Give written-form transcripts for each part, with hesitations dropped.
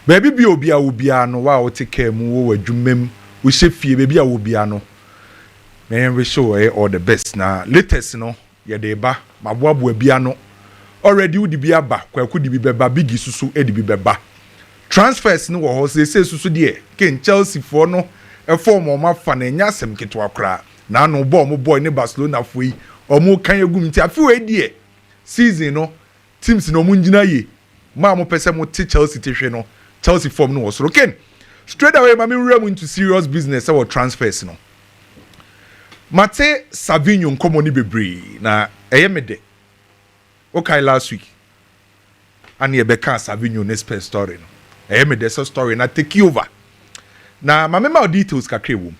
Baby bi obi a obia no wa o take care mu wo adwumam wo hye baby a obia no na we show all the best na latest no ye de ba maboabo bia no already wo di bi aba kwaku di bi beba bigi susu e di bi beba transfers no wo ho se susu de ken Chelsea for no e form o ma fa na nya asem ketwa kra na no boy ne Barcelona foi o mu kan egum ti afi we die season no teams no mu ngina ye ma mo pese mo ti Chelsea te hwe no Chelsea form no was okay. Straight away, mami we into serious business about transfers no. Mate Savinho nkomo ni bebre na eyemede. Okay last week. And ye beka Savinho ne Spurs story no. Eyemede so story na take over. Na mama details kakre wom.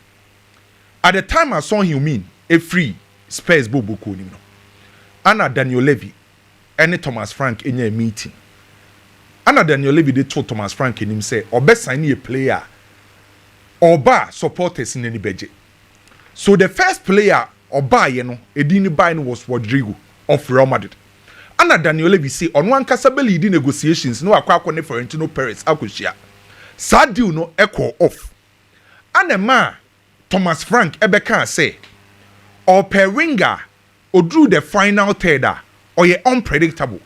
At the time I saw him mean a free Spurs bobo ko ni no. Ana Daniel Levy and Thomas Frank in a meeting. Ana Daniel Levy de told Thomas Frank in him say obe sign a player oba supporters in any budget. So the first player oba you know edini buy was Rodrigo of Real Madrid. Ana Daniel Levy say on one kasabeli di negotiations no akwa ne Florentino Perez akohia. Sa deal no echo off. Ana ma Thomas Frank ebeka say or per winger or drew the final third or ye unpredictable.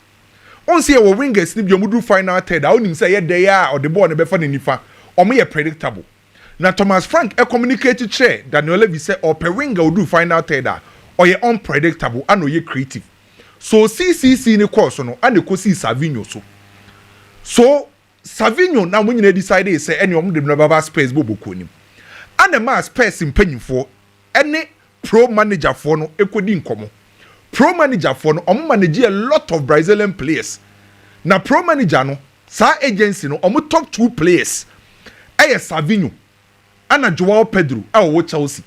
On say our wingers ni bi omudu final third onim say ye dey or the ball ne be fa ne nifa o me ye predictable. Na Thomas Frank communicate chair Daniel Levy say or per winger odu final third or ye unpredictable and ye creative. So CCC ni course no and ko see Savinho so Savinho na when you decide say any of them never Spurs bobo ko nim. And the man Spurs mpanyimfo any pro manager for no ekodi nkomo. Pro manager for no manage a lot of Brazilian players. Na pro manager no sa agency no top 2 players. Eye Savinho ana Joao Pedro wo Chelsea.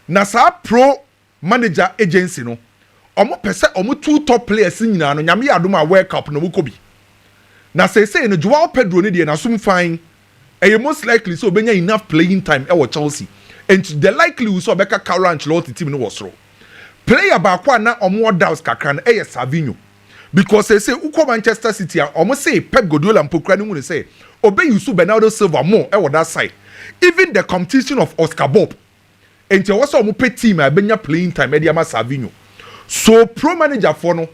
Na sa pro manager agency no pese 2 top players nyina no nyame adom a World Cup no mukobi. Na say no Joao Pedro ne de na sum fine. Eye most likely so obenya enough playing time wo Chelsea. And the likely so beka Carlo Ancelotti team no was ro. Player baako na omo doubts kakra na Savinho because they say uko Manchester City omo say Pep Guardiola mpokra ni mu say obey Yusuf Bernardo Silva more that side even the competition of Oscar Bob and you also omo pay team abenya playing time e ama Savinho so pro manager for no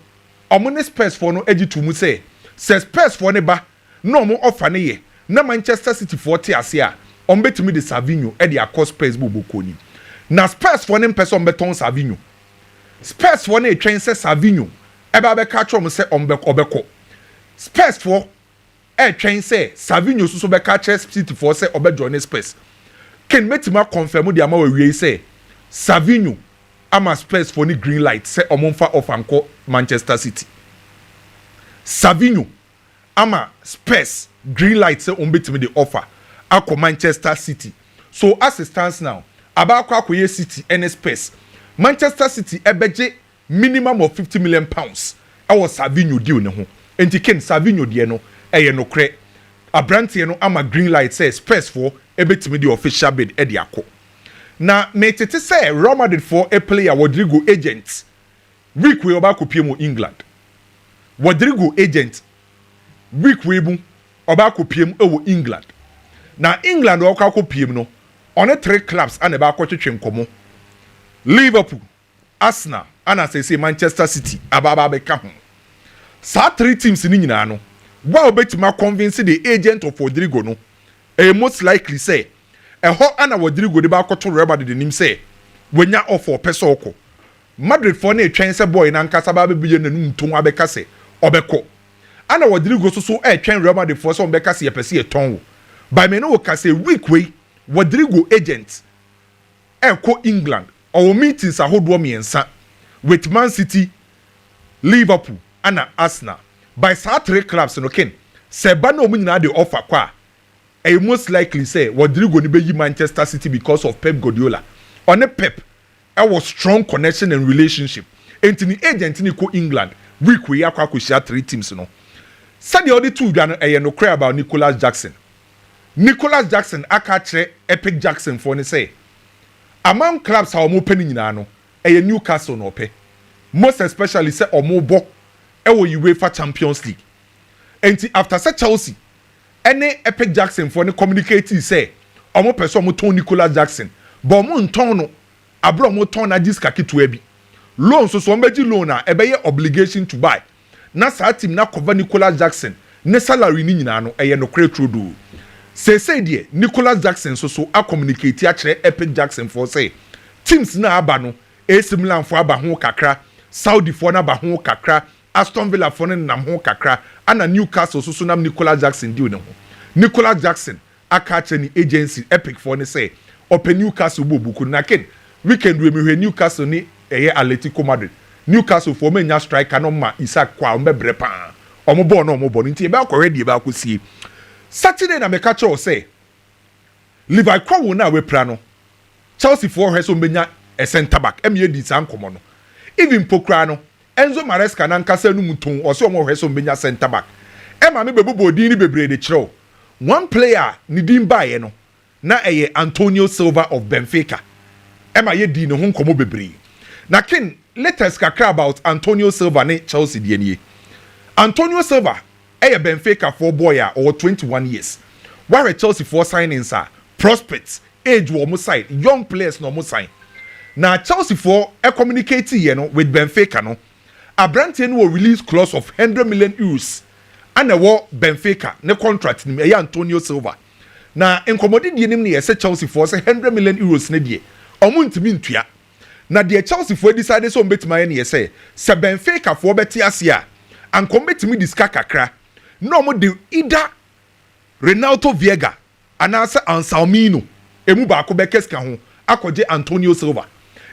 omo ne Spurs for no ejitu mu say Spurs for ne ba no omo offer ne ye na Manchester City for te ase a omo betimi de Savinho e de akọ Spurs bobo koni na Spurs for ne person beton Savinho Spurs for na train say Savinho eba be catch am say obeko Spurs for train say Savinho so be catch City for say obejo Spurs ken metima confirm di ama we say Savinho ama Spurs for ni green light say omonfa off anko Manchester City Savinho ama Spurs green light say ombetimi the offer akọ Manchester City so as it stands now abakọ akoye City and Spurs Manchester City ebeje minimum of 50 million pounds. Our Savinho deal ne ho. Enti ken Savinho de no eye no kre. Abrante no ama green light says Spurs for ebetimi the official bid e de akọ. Na me tete say Real Madrid for a player Rodrigo agent. Week we oba kopiem England. Rodrigo agent. Week we bu oba kopiem e England. Na England o ka kopiem no. On 3 clubs and eba akotwetwe nkomo. Liverpool, Arsenal, and as I say Manchester City, ababa beka ho. Sa 3 teams ni nyina no. Wa obetima convince the agent of Rodrigo no. Most likely say, ho ana Rodrigo de ba akoto Real Madrid nim say, wenya offer peso oko. Madrid for na twen say boy na nkasa ba bebiye na ntum abeka say, obeko. Ana Rodrigo so twen Real Madrid for so obeka say pese e ton wo. By me no ka say week way Rodrigo agent ko England. Our meetings are hold miensa with Man City, Liverpool, and Arsenal. By 3 clubs, no ken. Sebano na the offer kwa. I most likely say Rodrigo ni be Manchester City because of Pep Guardiola. On a Pep, I was strong connection and relationship. And the agent ni ko England. Week we akwa ko share 3 teams no. Said the other 2 dan no cry about Nicholas Jackson. Nicholas Jackson aka kire Epic Jackson for ne say among clubs how omo penny nyina no Newcastle no pe most especially say omo bo e wo UEFA Champions League enti after say Chelsea Any Epic Jackson for the communicate say omo person mo ton Nicolas Jackson but mo nton no abro mo ton na jiska ketua bi loan so ombeji loan a ebeye obligation to buy na sa team na cover Nicolas Jackson ne salary ni nyina no eye no kre trodo say de Nicolas Jackson so a communicate a kire Epic Jackson for say teams na aba no AC Milan for aba ho kakra Saudi for na aba ho kakra Aston Villa for nam ho kakra ana Newcastle so nam Nicolas Jackson deal ne ho Nicolas Jackson aka ni agency Epic for ne say open Newcastle bobuku na ken weekend we me Newcastle ni Atletico Madrid Newcastle for me nya striker no ma Isaac kwa ombebre pa omo bo nti e ba akore ba akosie Saturday na me catch o say Liverpool na we pra no Chelsea for heso mbenya a center back di san komo no even pokra no Enzo Maresca na nkasa nu muton o se omo heso mbenya center back ma me bebubo din ni bebre de kiro one player ni din bae no na Antonio Silva of Benfica ma ye di ne ho komo bebre na kin latest kakra about Antonio Silva ne Chelsea die nie Antonio Silva Benfica for boy or 21 years where Chelsea for signings are prospects age wo mo side young players no mo sign na Chelsea for communicate with Benfica no Abrante no release clause of 100 million euros and Benfica ne contract ni Antonio Silva na incommodity die nim ne Chelsea for say 100 million euros ne die omo ntimi ntua na de Chelsea for decide so mbetima ne say se Benfica for beti asia and commitimi diska kakra no mo de either Renato Viega anasa Ansalmino emu ba ko bekeska ho akoje Antonio Silva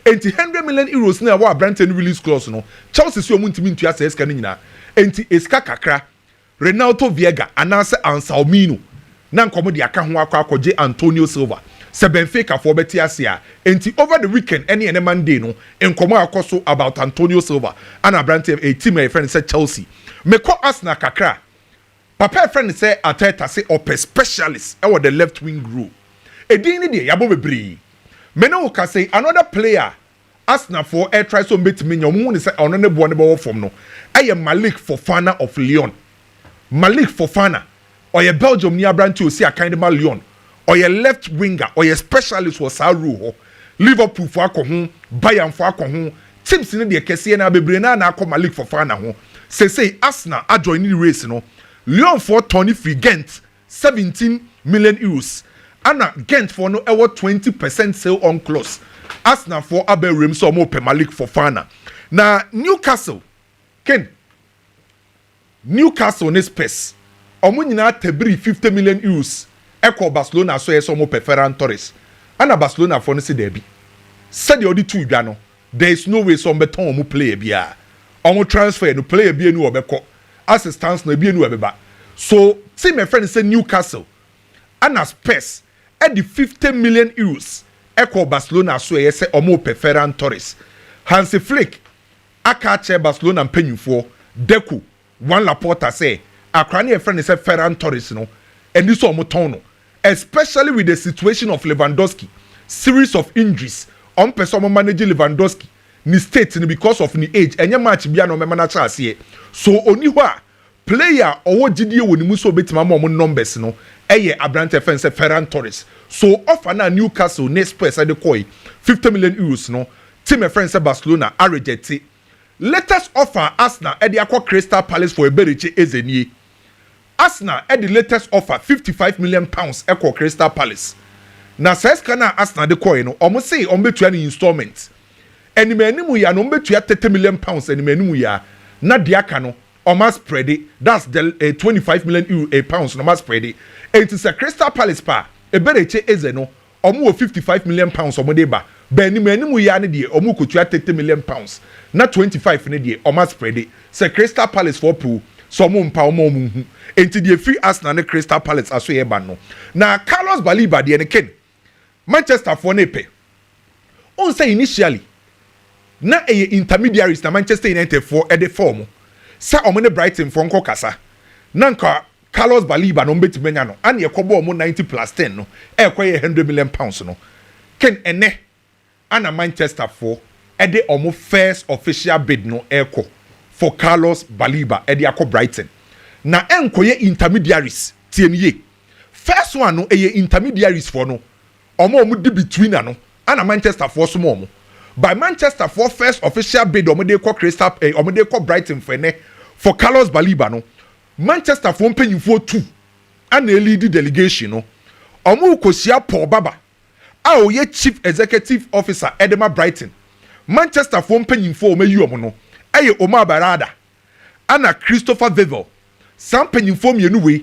enti 100 million euros na wa Brandon release clause no Chelsea so mu ntimi ntua se eska nyina enti eska kakra Renato Viega anasa Ansalmino na nkomo de aka ho akoje Antonio Silva se Benfica for beti asia enti over the weekend any Monday no nkomo akoso about Antonio Silva and Brandon a team a friend said Chelsea me ko Arsenal kakra papa friend say Ateta say ope specialist e the left wing group edin ni de yabo bebre me no ka say another player Arsenal for air try so betimi nya omu ni say ono ne bo ne bo form no Malik Fofana of Lyon Malik Fofana or Belgium ni abranti o si akindema Lyon or left winger or specialist was Saru Liverpool for akoho Bayern for akoho teams ni de kese na bebre na akọ Malik Fofana ho say Arsenal a join the race no Lyon for Tony Free Ghent 17 million euros. Anna Ghent for no 20% sale on clause. Arsenal for Abe Rimso mo pe Malik Fofana. Na Newcastle ne Spurs. Omo nyina tebri 50 million euros. Eko Barcelona so yeso mo pe Ferran Torres. Anna Barcelona for no se derby. Said the odi two dwa no. There is no way some beton omo player bia. Omo transfer no player bia nu obekọ. Assistance na bienu ebeba so team my friend say Newcastle and Spurs at the 50 million euros echo Barcelona so ye say omo pe Ferran Torres Hansi Flick aka che Barcelona mpanyufo Deku one Laporta say akra na friend say Ferran Torres no and this omo ton no especially with the situation of Lewandowski series of injuries on person manage Lewandowski ni state ni because of ni age enye match bia no mema na chance so oni ho a player owo gidie woni mu so betima mo numbers no Abrante fence Ferran Torres so offer na Newcastle ne Spurs de koi 50 million euros no team friends Barcelona are rejected latest offer Arsenal e de akwa Crystal Palace for Eberiche Ezenie Arsenal e the latest offer 55 million pounds e Crystal Palace na seska na Arsenal de koi no omo say ombetua ni installment eni manimu ya no mbetua 30 million pounds eni manimu ya na dia ka no oma spread it that's the 25 million pounds no ma spread it it is a Crystal Palace pa Ebereche eze no omo 55 million pounds omo de ba eni manimu ya ne de omo kotua 30 million pounds na 25 ne de oma spread it se Crystal Palace for pool so mo mpa omo hu enti de free Arsenal ne Crystal Palace aso ye ba no na Carlos Baleba de ne ken Manchester for ne pe on say initially na intermediaries na Manchester United for the form sa omene Brighton for nko kasa na nka Carlos Baleba no mbeti menya no ane ekobo omo 90+10 no ekoye 100 million pounds no ken ene ana Manchester for the omo first official bid no eko for Carlos Baleba de akọ Brighton na enkoye intermediaries TNA. First one no intermediaries for no. Omo di between no. And Manchester for some. By Manchester for first official bid omo dey call Crystal omo dey call Brighton for Carlos Baleba no. Manchester for paying for 2. And a lead delegation no. Omo kosia Paul Baba. Ye chief executive officer Edema Brighton. Manchester for paying for me you omo no. Omar Barada. Anna Christopher Vevel. Some paying for me anyway.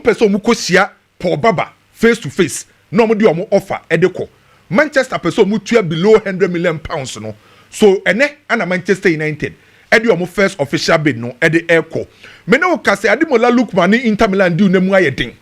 Person mukosia Paul Baba face to face. No mo di omo offer edeko. Manchester person mutua below £100 million no. So ene ana Manchester United. Edi omo first official bid no edi airco. Me no ka say Ademola Lookman ni Inter Milan di na mu ayedin.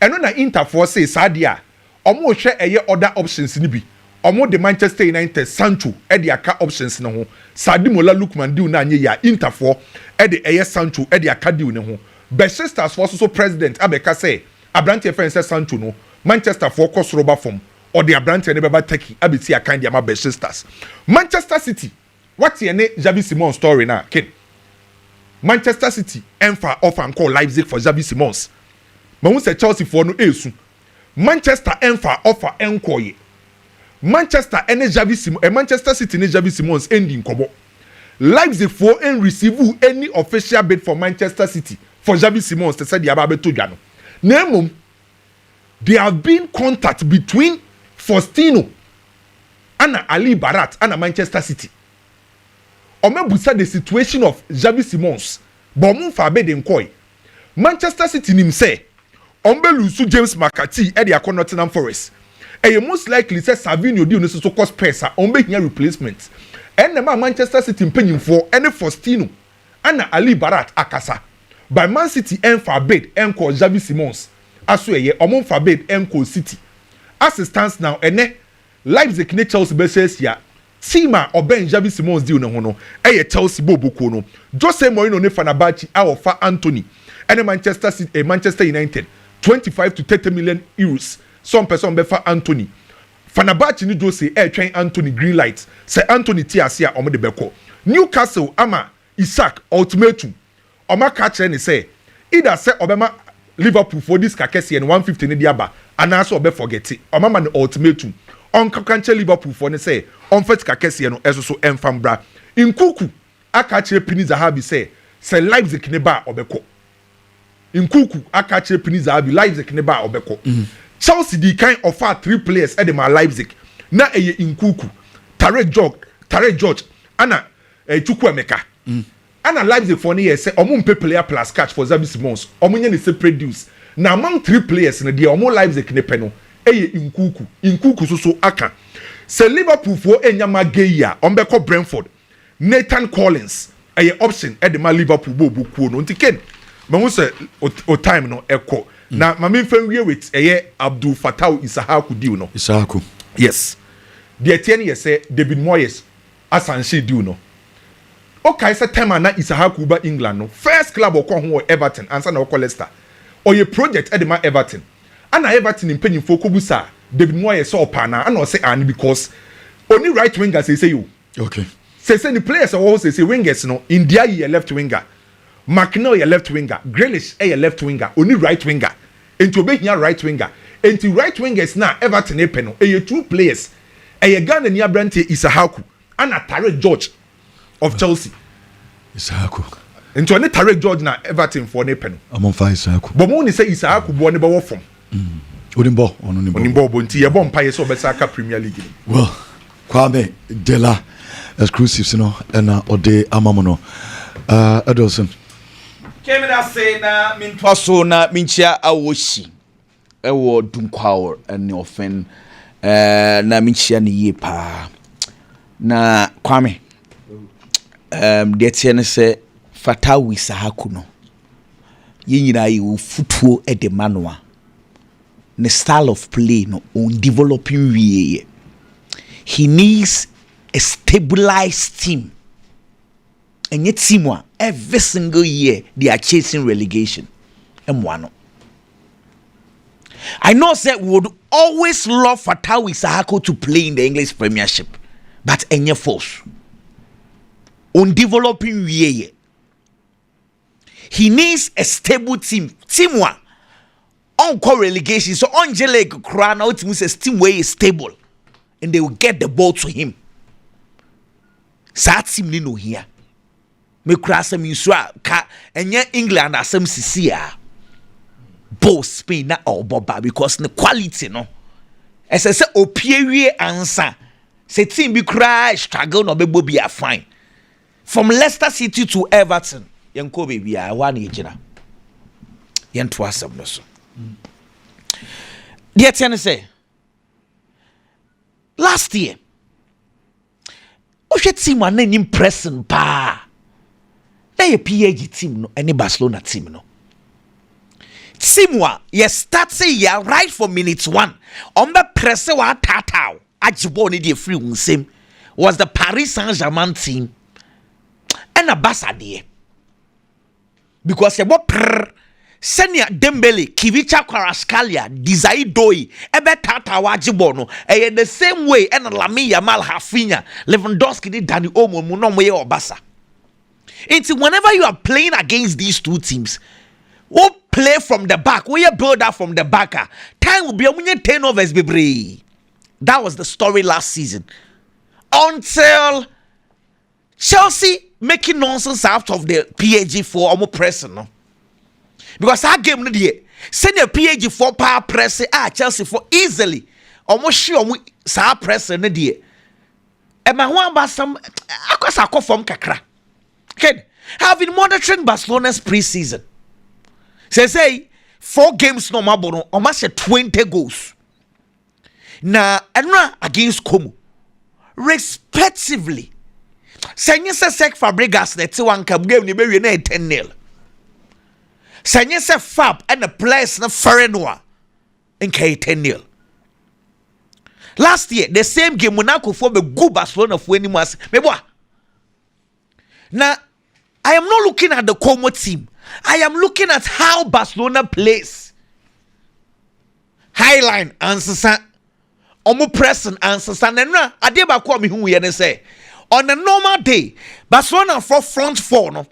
Eno na Inter for say sadia. Omo hwe eye other options ni bi. Omo de Manchester United Sancho edi aka options no ho. Ademola Lookman di na anye ya Inter for edi eye Sancho edi aka di ne ho. Manchester for so president abeka say Abrante friend say Sancho no. Manchester for cost roba form or the Abrante ne beba Turkey abeti aka ndi ama Manchester. Manchester City what ye ne Xavi Simons story na ken. Manchester City enfa offer and call Leipzig for Xavi Simons. Mahu say Chelsea for no esu. Manchester enfa offer enkoye. Manchester ene Xavi Simons Manchester City ne Xavi Simons ending kobo. Leipzig for en receive any official bid for Manchester City for Xavi Simons to say the aba beto dwa no. Nemum there have been contact between Faustino and Ali Barat and Manchester City. Omebusa the situation of Xavi Simons. Bomun fa be den koy. Manchester City nim say Ombelusu James McCarthy e dey Nottingham Forest. E most likely say Savinho di so cost pesa ombe hia replacement. And the Manchester City mpanyimfo ene Faustino and Ali Barat akasa. By Man City en fa bid en call Xavi Simons. Aso eye omon fa bid en call City. As it stands now ene Leipzig ne Chelsea be says ya Tima oben Xavi Simons di no no eye Chelsea bobuko no Jose Mourinho ne Fenerbahce offer Anthony and Manchester City Manchester United 25 to 30 million euros some person be for Anthony Fenerbahce ni Jose train Anthony green light say Anthony tiasia omo de beko Newcastle ama Isaac ultimatum oma catch ni say either say obema Liverpool for this kakesi and 150 ne diaba and also obe forget it oma man ultimatum on kakanche Liverpool for ne say on fet kakesi no eso so enfambra Nkunku akache Pini Zahavi say Leipzig ne ba obeko Nkunku akache Pini Zahavi Leipzig ne ba obeko Chelsea di kind offer 3 players at the Leipzig na eye Nkunku Tarek George ana Chukwuemeka ana Leipzig for ne say omo mpe player plus catch for Xavi Simons omo nye ne separate deals na among 3 players ne dia omo Leipzig ne pe no eye Nkunku so aka say Liverpool for enyama geya ombeko Brentford Nathan Collins eye option at the Liverpool bobu kuo no ntiken mahu say o time no eko na mame mfan wie with eye Abdul Fatawu Isahaku deal no Isahaku yes the etienne ye say David Moyes asanse deal no okay say time na Isahaku ba England no first club okọ ho Everton ansa na okọ Leicester oye project at the Everton and Everton in penny for Kobusa, David Moyes saw pana, and I say and because only right winger say you. Okay. Say the players are also say wingers no. India ye left winger, McNeil ye left winger, Grealish ye left winger, only right winger. Into obey here right winger. Into right wingers now Everton e peno. E 2 players. E Ghana ni Abrante Isahaku and Tarek George of Chelsea. Isahaku. Into any Tarek George na Everton for ne peno. I'm on fire Isahaku. But mo ni say Isahaku bo ne ba wo form. Onimbo bonti ye bon paye so besa ka Premier League. Well, Kwame Dela exclusives no na ode amamono. Adolson. Kemi da say na mintwa so na minchia awoshi. Ewo dunkwaor ene ofen na minchia ne ye pa. Na Kwame de tiene se Fatawu Isahaku no. Ye nyina ye futuo e de manoa. The style of play no on developing way. He needs a stabilized team. And yet team every single year they are chasing relegation. M1. I know that we would always love Fatawu Isahaku to play in the English Premiership, but any force on developing way. He needs a stable team. Team one. on call relegation. So on Jelek Crown out says team way is stable and they will get the ball to him. Sa team ni no here. Me krasa mi sura ka enye England asem sisia. Both Spain na oboba because the quality no. As I say opiewie answer. Say team be cry struggle no be be a fine. From Leicester City to Everton. Yanko baby a one ejina. Yanto asem no so. Dear Tiana say last year Oshe team an impressing pa. Na ye PAG team no any Barcelona team no. Team wa ye start say ya right from minute 1. Ombe press wa Fatawu. Ajibo ni dey free unsem was the Paris Saint-Germain team. And a Barca there. Because ye bo Senia Dembele, Kivicha Kvaratskhelia, Desire Doi, ebe Fatawu ajibo no. The same way and Lamine Yamal Rafinha, Lewandowski did Dani Olmo no mo ye or Barca. It's whenever you are playing against these two teams, who play from the back, where you build up from the back, time will be a turnovers be. That was the story last season. Until Chelsea making nonsense out of the PAG for almost pressing. No? Because that game, send a PAG for power pressing, Chelsea for easily. Almost sure sa pressing. And my one about some, I call from Kakra. Okay, have been monitoring Barcelona's preseason. Say 4 games no more, almost 20 goals. Now, Enra against Como, respectively. Sanyese Sek Fabregas ne ti wan kam game ni be wie na 10-0. Sanyese Fab and the players na Ferenoa in K 10-0. Last year, the same game Monaco for be go Barcelona for any mas. Me boy. Now, I am not looking at the Como team. I am looking at how Barcelona plays. Highline answer. Omo pressing answer. Nenra adeba kwa mi hu ye ne say. On a normal day, Barcelona for front 4 no.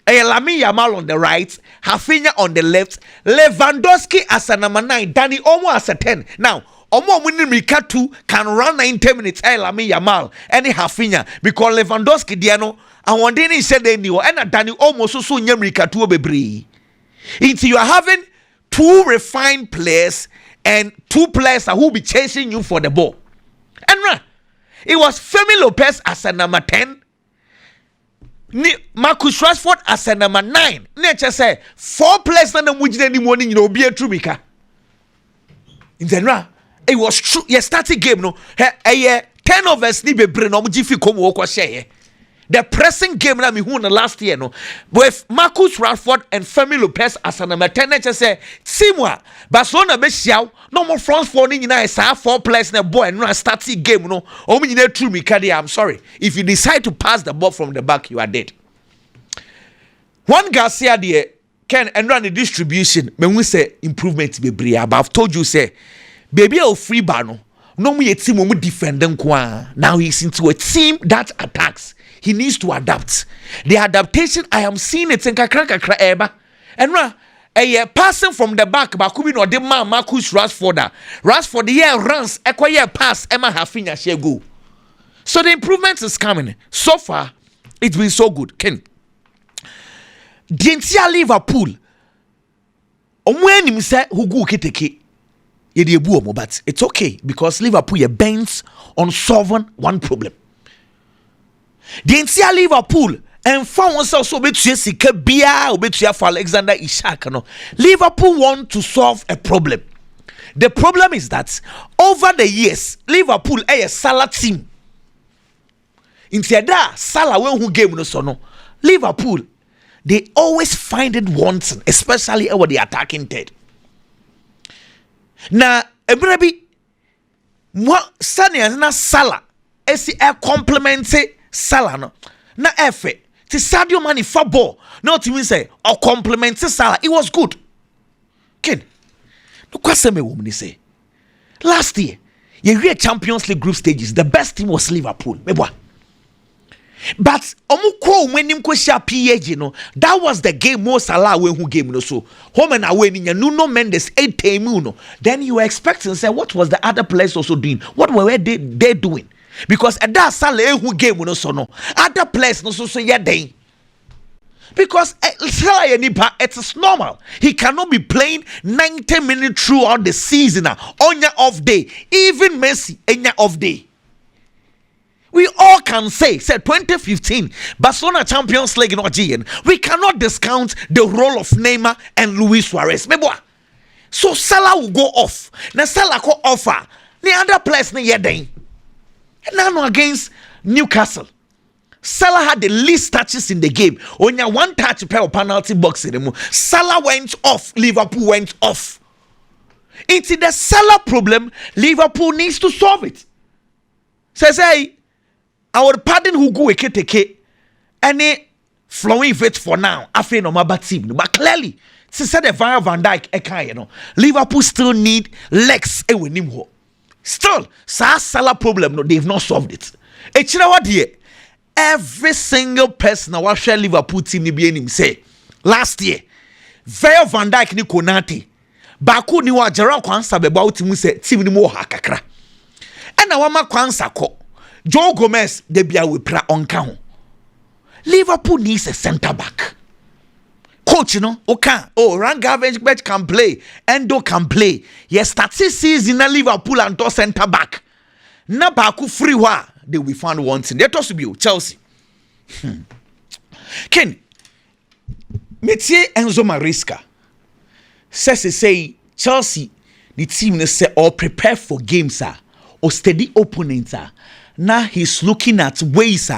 Lamine Yamal on the right, Rafinha on the left, Lewandowski as a number 9, Dani Olmo as a 10. Now, Omo Mika 2 can run 90 minutes. Lamine Yamal and Rafinha because Lewandowski Diano and one day he said they knew and Dani Olmo so Mika 2 bebre. Into you are having 2 refined players and 2 players who will be chasing you for the ball. And it was Femi Lopez as a number 10. Marcus Rashford as a number 9. Nature say 4 players na which any morning be a trubika. In general, it was true. Yes, starting game no. 10 of us ni be brain no jifi komo woko share. The pressing game na me who the last year no. With Marcus Rashford and Femi Lopez as a number 10. Nature say Simwa Barcelona be xiao no more front 4 ni na is 4 players na boy no starting game no. Omo ni trubika. I'm sorry. If you decide to pass the ball from the back, you are dead. One Garcia there can and run the distribution. When we say improvement be bria, but I've told you say, baby a free bano. No me a team who defend them. Now he's into a team that attacks. He needs to adapt. The adaptation I am seeing it in kakra eba. And a passing from the back, but could be no the man Marcus Rashford. Rashford the year runs acquire pass Emma Rafinha share go. So the improvement is coming. So far, it's been so good. Ken. Dientia Liverpool. Omweni mse hugu kiteke. Yedi ebu omo, but it's okay because Liverpool ye bends on solving one problem. Dientia Liverpool and found oneself so betuye sike bia obetuye for Alexander Isak no. Liverpool want to solve a problem. The problem is that over the years Liverpool a Salah team. Intiada Salah when who game no so no. Liverpool they always find it wanting, especially over the attacking third. Now, Ebrebi, what Sanya na Salah, esi complemented Salah no. Na efe, ti Sadio Mane football, not even say or complemented Salah. It was good. Ken, look what some woman say. Last year, you read Champions League group stages. The best team was Liverpool. Mebwa. But omuko when him kwesha PAG no, that was the game most Salah when who game no so. Home and away in Nuno Mendes 8 time no. Then you were expecting say what was the other players also doing? What were they doing? Because at that Salah who game no so no. Other players no so yeah they. Because it is normal. He cannot be playing 90 minutes throughout the season on your off day. Even Messi on your off day. We all can say 2015 Barcelona Champions League in OGN. We cannot discount the role of Neymar and Luis Suarez. So Salah will go off. Now Salah go offer. The other players na yedeng. Now against Newcastle. Salah had the least touches in the game. Only one touch per penalty box in the Salah went off. Liverpool went off. It's the Salah problem. Liverpool needs to solve it. Says hey. Our pardon who go take any flowing fit for now. I feel no matter team, but clearly, since the Van Dijk, you know, Liverpool still need legs. Still, Salah problem. No, they've not solved it. You know what? Every single person who watch Liverpool team ni be say last year, Virgil van Dijk ni Konate, Baku ni wa Gerald Kwanza be ba team say team ni mo hakakra. And now ma Kwanza ko. Joe Gomez, they be a wipra on count. Liverpool needs a centre back. Coach, you know, okay. Oh, Rangavench can play. Endo can play. Yes, that's the season in Liverpool and to centre back. Na baku free wa. They will find one thing. Let us be Chelsea. Ken, Metier Enzo Maresca says say Chelsea, the team say all prepare for games or steady opponents now he's looking at ways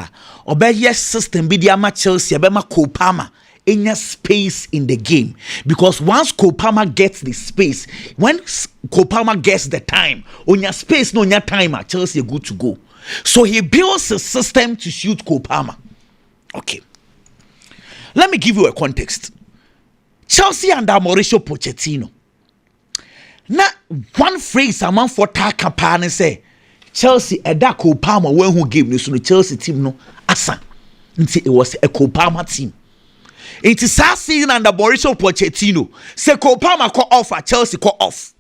or yes system be the Chelsea abema Kopama any space in the game, because once Kopama gets the space, when Kopama gets the time on your space no your time Chelsea are good to go. So he builds a system to shoot Kopama. Okay, let me give you a context. Chelsea under Mauricio Pochettino, now one phrase among for Takapane say Chelsea eda Kopama when who game so the Chelsea team no asa until it was a Kopama team. It is our season under Mauricio Pochettino. Say Kopama call off at Chelsea call off.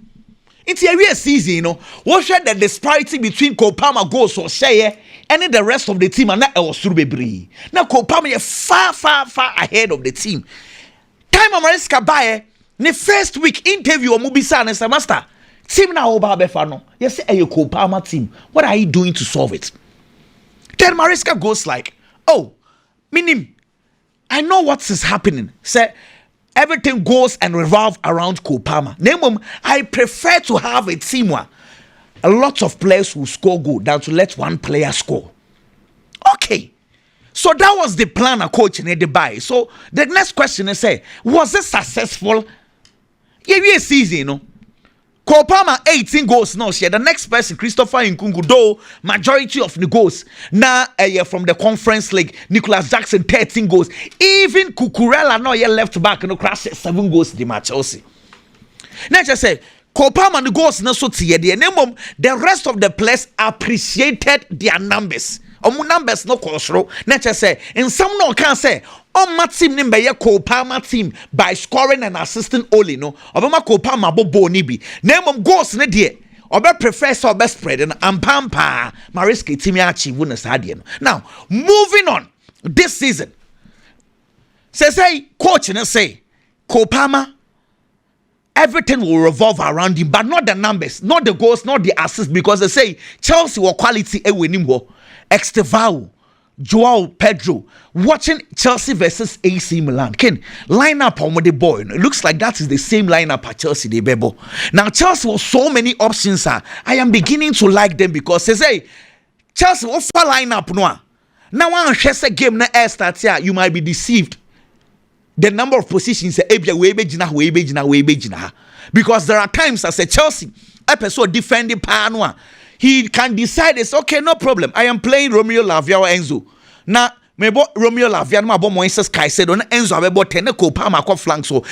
It's a real season, you know. What share the disparity between Kopama goals or share and the rest of the team and that was through Bebri. Now Kopama is far ahead of the team. Time Amareska buy the first week interview Mubisa and Samasta. Team now over Befano. Yes, a Kopama team. What are you doing to solve it? Then Maresca goes like, oh, meaning I know what is happening. Say everything goes and revolve around Kopama. Name I prefer to have a team where a lot of players will score goal than to let one player score. Okay. So that was the plan a coach in the buy. So the next question is say, was it successful? Yeah, season, you know. Kopama 18 goals now share. The next person, Christopher Nkunku, though majority of the goals now from the Conference League. Nicholas Jackson 13 goals. Even Cucurella now left back no crash 7 goals the match Chelsea. Now just say Kopama the goals now so the rest of the players appreciated their numbers. Numbers no control. Now just say in some no can say on my team name by Kopama team by scoring and assisting only no. Obama Kopama bobo nibi. Name goals ne die. Obe prefer so best spread and pampa Maresca team achieve winners hadien. Now moving on this season. Say coach and say Kopama everything will revolve around him, but not the numbers, not the goals, not the assists, because they say Chelsea were quality a winning war. Fatawu, Joao Pedro, watching Chelsea versus AC Milan. Ken, lineup on the boy. It looks like that is the same lineup at Chelsea. They bebo. Now Chelsea was so many options. I am beginning to like them because they say Chelsea offer lineup no. Now one Chelsea game na air start here, you might be deceived. The number of positions because there are times as a Chelsea episode defending Panua. He can decide it's okay, no problem. I am playing Romeo Lavia or Enzo. Now, maybe Romeo Lavia, my boy Moises Kai said on Enzo, I bought 10 Kopama flank. So,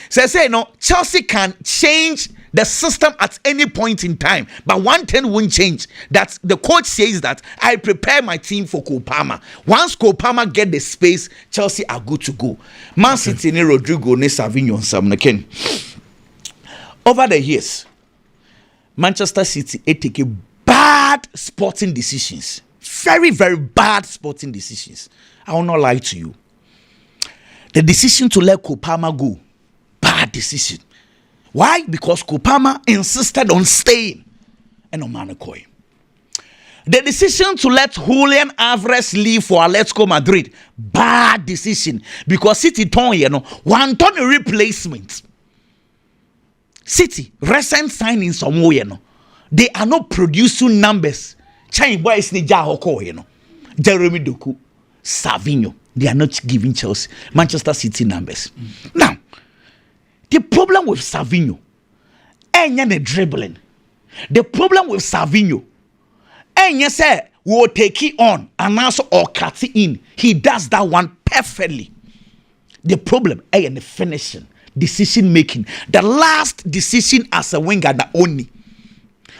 say no, Chelsea can change the system at any point in time. But one thing won't change. That the coach says that I prepare my team for Cole Palmer. Once Cole Palmer get the space, Chelsea are good to go. Man City ni Rodrigo ni Savinho and Sam Ken. Over the years, Manchester City take bad sporting decisions. Very, very bad sporting decisions. I will not lie to you. The decision to let Cole Palmer go, bad decision. Why? Because Cole Palmer insisted on staying and on Manukoi. The decision to let Julian Alvarez leave for Atletico Madrid, bad decision. Because City one ton replacement. City, recent signings somewhere, they are not producing numbers. Chain boys ni Jahoko, Jeremy Doku, Savinho. They are not giving Chelsea, Manchester City numbers. Now, the problem with Savinho ain't the dribbling. The problem with Savinho ain't say we'll take it on and also or cut it in. He does that one perfectly. The problem ain't the finishing, decision making. The last decision as a winger that only.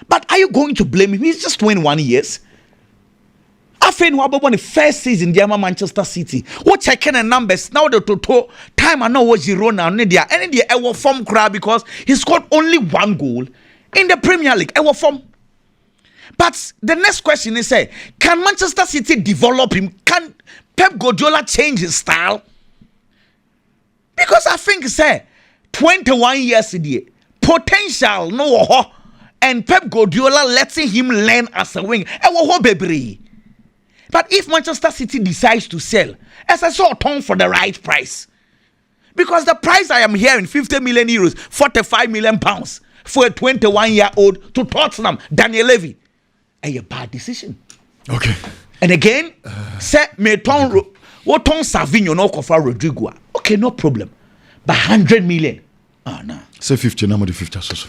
But are you going to blame him? He's just 21 years. I think the first season, the Manchester City. What checking the numbers now? The total time I know what zero now. Any the ever form crowd because he scored only one goal in the Premier League. Ever form. But the next question is: can Manchester City develop him? Can Pep Guardiola change his style? Because I think 21 years ago, potential no, and Pep Guardiola letting him learn as a wing. But if Manchester City decides to sell, as I saw, turn for the right price. Because the price I am hearing, 50 million euros, 45 million pounds for a 21-year-old to Tottenham, Daniel Levy, a bad decision. Okay. And again, say me turn what turn Savinho no cover Rodrigo. Okay, no problem. But 100 million. Oh no. Say 50 now the 50 so.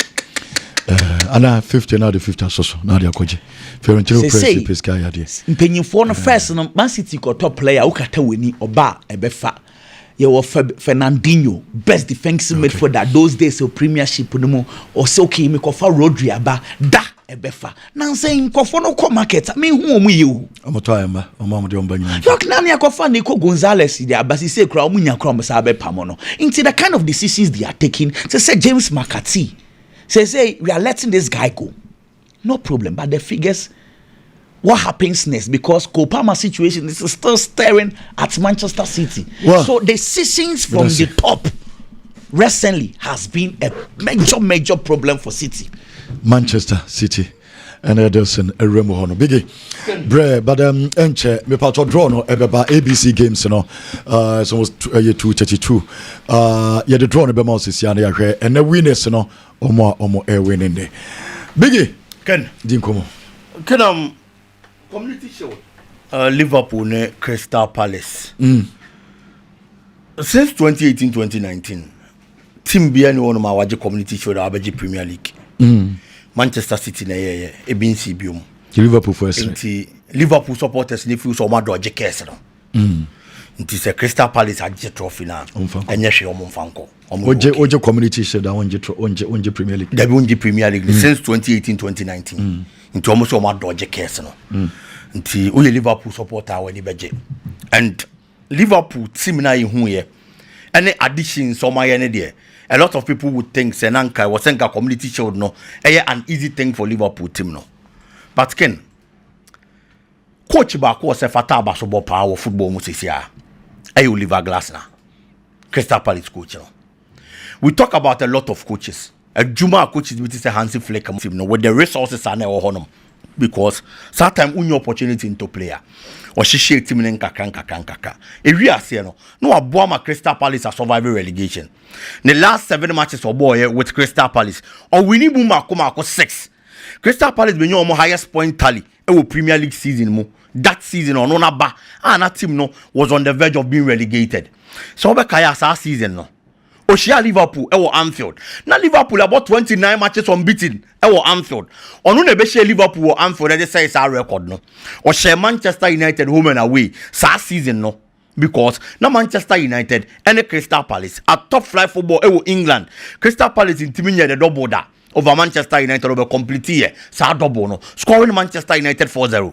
Ana 50 now the 50 so. Now they are koji. Ferentino press pesca ya dey. Mpanyinfo no first no Man City got top player ukata weni oba ebefa. Ye wo Fernandinho, best defensive midfielder those days of Premiership no mo or so okay me kofa Rodri aba da ebefa. Nan say nkofo no ko market me hu omu ye o. Omoto ayamba, omo de omba nyina. Yok na ne kofa Nico Gonzalez dey abasi say kra omu nya kra mo sa be pamo no. Into the kind of decisions they are taking, say James McCarthy say we are letting this guy go. No problem, but the figures, what happens next? Because Cole Palmer situation is still staring at Manchester City. Well, so decisions from the top recently has been a major problem for City. Manchester City and Ederson Remo Hono Biggie Bre but enche me part draw no ebeba ABC games no so was year 232 yeah the draw no be mouse sia na hwe and the winners no omo e winning there Biggie Ken dinkomo Ken community show Liverpool ne Crystal Palace since 2018-2019 team bia ni one ma waje community show da abeji Premier League Manchester City na ye ebinsi biom Liverpool first Liverpool supporters ni feel so ma dodge case no nti se Crystal Palace age trophy na enye hwe omo mfanko oje community shield da onje Premier League da bi onje Premier League since 2018-2019 nti omo so ma dodge case no nti oye Liverpool supporter wani beje and Liverpool team na ye hu ye any additions so ma ye ne de a lot of people would think Senanka was a community shield no an easy thing for Liverpool team no but Ken coach back was a Fatawu so power football musisia Oliver Glasner Crystal Palace coach no we talk about a lot of coaches a Juma coaches with is a Hansi Flick team no with the resources are now honum because sometimes when your opportunity into player or she share team in kaka if we are saying no aboa Crystal Palace are surviving relegation the last 7 matches or boy with Crystal Palace or we need kuma 6 Crystal Palace be your highest point tally e Premier League season mo that season or no na ba and that team no was on the verge of being relegated so be kaya sa season no Oshia Liverpool Anfield. Now Liverpool about 29 matches unbeaten Anfield. Onu ne be share Liverpool Anfield they say it's our record no. Or share Manchester United home and away sa season no. Because now Manchester United and the Crystal Palace a top flight football England. Crystal Palace in team the double that. over Manchester United over complete here. Sa double no. Scoring Manchester United 4-0.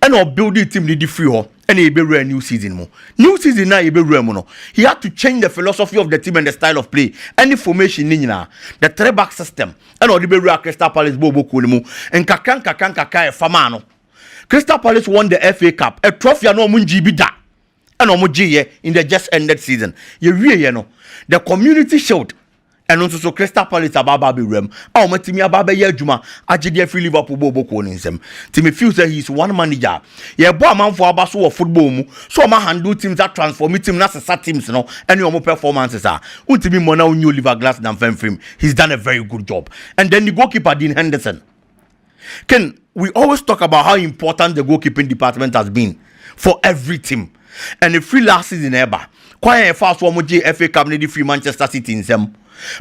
And our building team need free ho. And he be a new season mo. New season now he be no. He had to change the philosophy of the team and the style of play. Any formation ni na. The 3-back system. And all the be Crystal Palace bobo kunimu. And kakan famano. Crystal Palace won the FA Cup. A trophy no munji bida. And omoji in the just ended season. You know. The Community Shield. And also Crystal Palace ababa be rem. Ah, my team ababa ye juma. Ajidi free Liverpool bobo konisem. Team feels that he's one manager. Ye boy man for abaso of football mu. So ma handle teams that transform team na sa teams no. Any omo performances are. Untimi mona unyo liver glass than film. He's done a very good job. And then the goalkeeper Dean Henderson. Ken, we always talk about how important the goalkeeping department has been for every team. And the free last season ever. Quite fast one FA Cup need free Manchester City in them.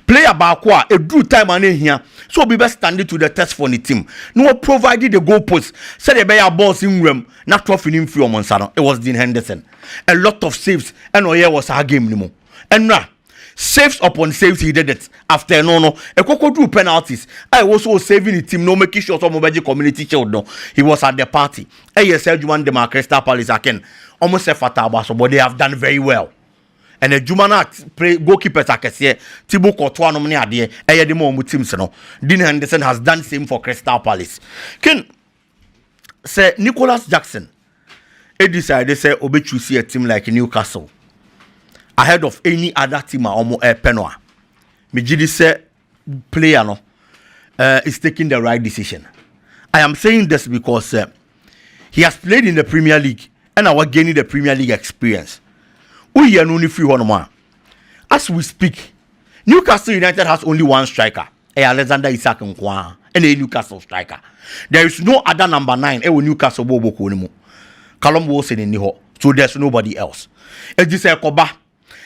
Player Bakwa a good time and here, so be best standing to the test for the team. No provided the goal post, said the bear balls in room, not trophy in free on Monsano. It was Dean Henderson. A lot of saves, and here was our game anymore. And now, saves upon saves, he did it. After a cocoa drew penalties. I was also saving the team, no making sure some of Community Shield. No, he was at the party. ASL one the Crystal Palace again. Almost a Fatawu, but they have done very well. And the Jumana play goalkeepers akese Thibaut Courtois no mne ade eye de mo teams no. Dean Henderson has done same for Crystal Palace. Ken say Nicholas Jackson decided say obechu see a team like Newcastle ahead of any other team omo penoa. Me gidi say player no is taking the right decision. I am saying this because he has played in the Premier League and I was gaining the Premier League experience. As we speak, Newcastle United has only one striker, Alexander Isak Nkunku, and a Newcastle striker. There is no other number 9. Newcastle Bobo Konimu. Callum Wilson in the so there's nobody else. As you say, Koba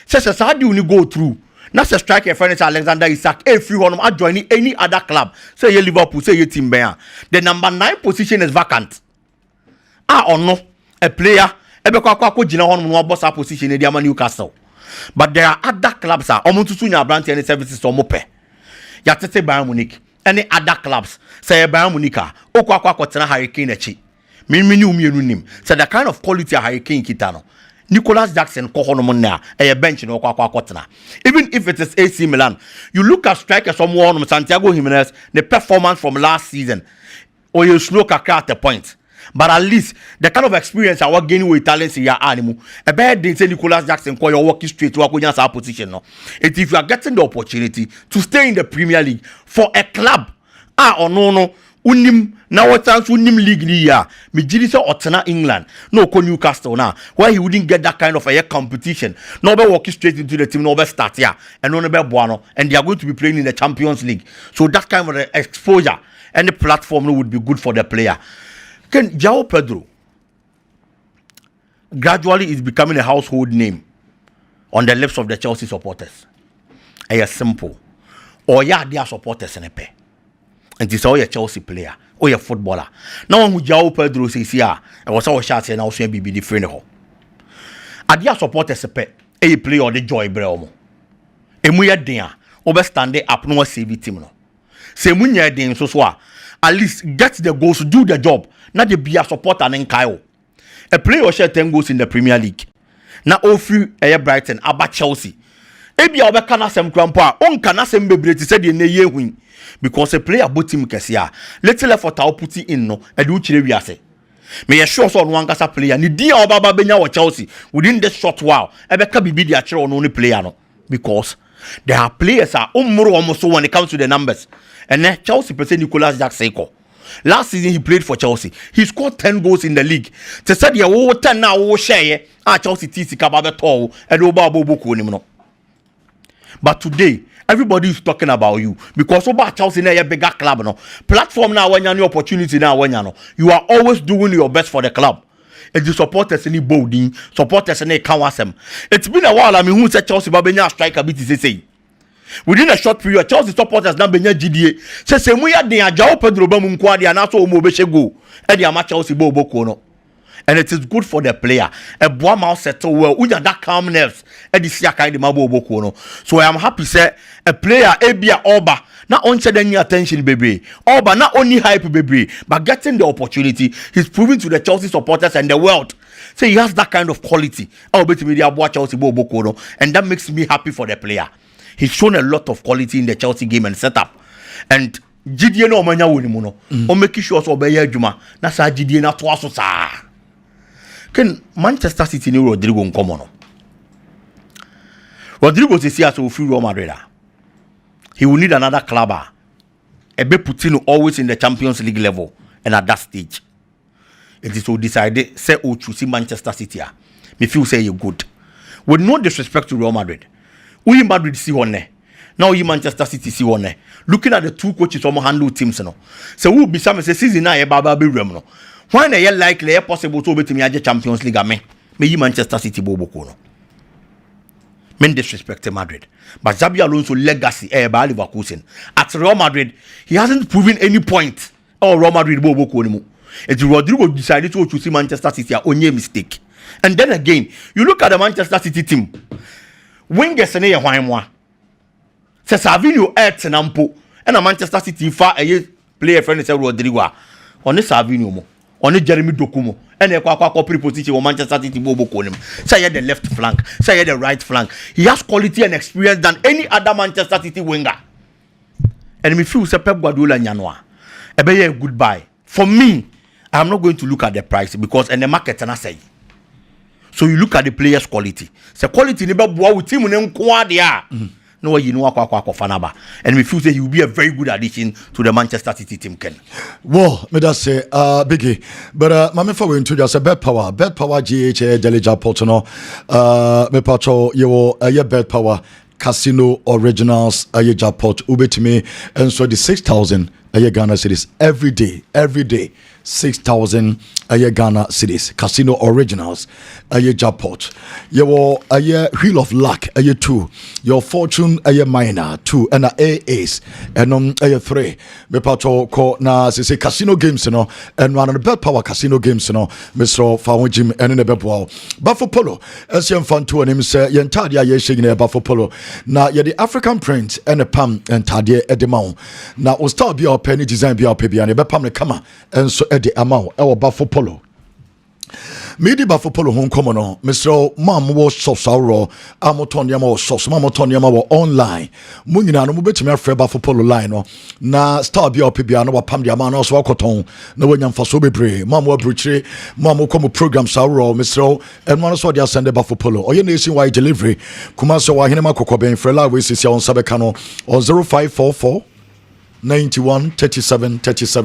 says, how do you go through? Not a striker, friend Alexander Isak. If you want to join any other club, say you Liverpool, say you team bear. The number 9 position is vacant. Or no, a player. Position in the Newcastle. But there are other clubs are almost to brand any services or mope. Yatete Bayern Munich. Any other clubs say Bayern Munich. Okwa Hurricane echi. Nim. So the kind of quality a Hurricane kitano. Nicholas Jackson kohonomona a bench in Okwa. Even if it is AC Milan, you look at strikers from one Santiago Jimenez, the performance from last season, or you slow at the point. But at least the kind of experience I was gaining with talents in your animal. A bad day say Nicholas Jackson call your walking straight to our position. No, if you are getting the opportunity to stay in the Premier League for a club, or no, unim now what chance unim league ni ya. Me jidisa otena England, no ko Newcastle now, where he wouldn't get that kind of a competition. No be walking straight into the team, no be start here, and no be buano, and they are going to be playing in the Champions League. So that kind of exposure and the platform would be good for the player. Ken João Pedro gradually is becoming a household name on the lips of the Chelsea supporters. It's simple. Or yeah, they are supporters in a pay. And this is all your Chelsea player or your footballer. Now who João Pedro says here, and was our shots and also be different. Are they supporters a pay? A play or the joy breomo. And we are there. Overstand up no save team no. Say when you're there so at least get the goals, do the job. Not the be a supporter and Kyle. A player share 10 goals in the Premier League. Now all free air Brighton about Chelsea. Ebi a obekana sem krampa on kana sem bebre ti said ye win because a player both team kesia. Let's let Fatawu put it in no e do chire wiase. Me sure so one kasa player ni dia obaba benya wa Chelsea within this short while ebeka bibi dia chire on only player no because there are players are almost so when it comes to the numbers. And then Chelsea present Nicholas Jackson. Last season he played for Chelsea. He scored 10 goals in the league. They said ya wo 10 now wo share Chelsea TC kababe tall and oba bobo no. But today everybody is talking about you because oba Chelsea na a bigger club no. Platform now when you have opportunity now when you are always doing your best for the club. And the supporters any bolding, supporters any kawasem. It's been a while I mean who said Chelsea babenya striker bit is say. Within a short period, Chelsea supporters now benya GDA. Say we are the João Pedro Bamunkwadi and also Mobeshe go. And the Chelsea Bobo Kono. and it is good for the player. A boy mouth settle well. Unya that calmness. So I am happy say a player Abia Oba not only any attention baby. Oba not only hype baby, but getting the opportunity. He's proving to the Chelsea supporters and the world. So he has that kind of quality. And that makes me happy for the player. He's shown a lot of quality in the Chelsea game and setup. And Gideon no manya wonimuno. O make sure so be adwuma. Na sa Gideon na to aso sa. Ken Manchester City ni Rodrigo nkomo no. Rodrigo se see as o free Real Madrid. He will need another club. Ebe Putin always in the Champions League level and at that stage. It is so decided say o choose Manchester City. Me feel say you good. With no disrespect to Real Madrid. We Madrid see one there. Now you Manchester City see one there. Looking at the two coaches from handle teams no. So who be some say season na e baba be rem no. When they likely possible to bet me a Champions League me you Manchester City boboko no. Men disrespect Madrid. But Xabi Alonso legacy by Leverkusen. At Real Madrid, he hasn't proven any point. Oh, Real Madrid boboko no. It's Rodrigo decided to choose Manchester City only mistake. And then again, you look at the Manchester City team. Wingers ne ye hwan mo a se Savinho tenampo and a Manchester City fa a player friend say Rodrigo a on Savinho mo on Jeremy Doku mo and e kwa preposition wo Manchester City boboko nim say the left flank say the right flank. He has quality and experience than any other Manchester City winger. And me feel say Pep Guardiola nyanwa e be a goodbye for me. I am not going to look at the price because in the market na say. So you look at the players' quality. The quality never boy with team ne nko dia. No you know akwa fanaba. And we feel say he will be a very good addition to the Manchester City team Ken. Well, me that say biggie. But my for we introduce a bet power GH Delija Portono. Me patro you a bet power Casino Originals a jackpot ubetime and so the 6,000 a Ghana cedis every day 6,000 a Ghana cedis Casino Originals a jackpot your a wheel of luck a 2 your fortune a minor 2 and a ace and a 3 me patro ko na say casino games no and one of the bet power casino games no Mr. Fawon Jim and in the bebo Buffalo Polo as you fan to him say ye ntadia ye shigine Buffalo Polo na ye the African print and the pam and tadie edema na o star be our penny design be our baby and be pam ne kama and so the amount our Buffalo Polo Midi Buffalo Polo home come on Mr. Mam was so sorrow Amoton Yama so Mamoton Yama online Munina no betimi afre Buffalo Polo line no na star be our baby and our pam the amount also akoton na wenyam faso bebre mam wa bruchire mam come program sorrow Mr. and one so dia send Buffalo Polo or your nationwide delivery kuma so wa hinema kokoben frela we sisi on sabeka no or 0544 91 37 37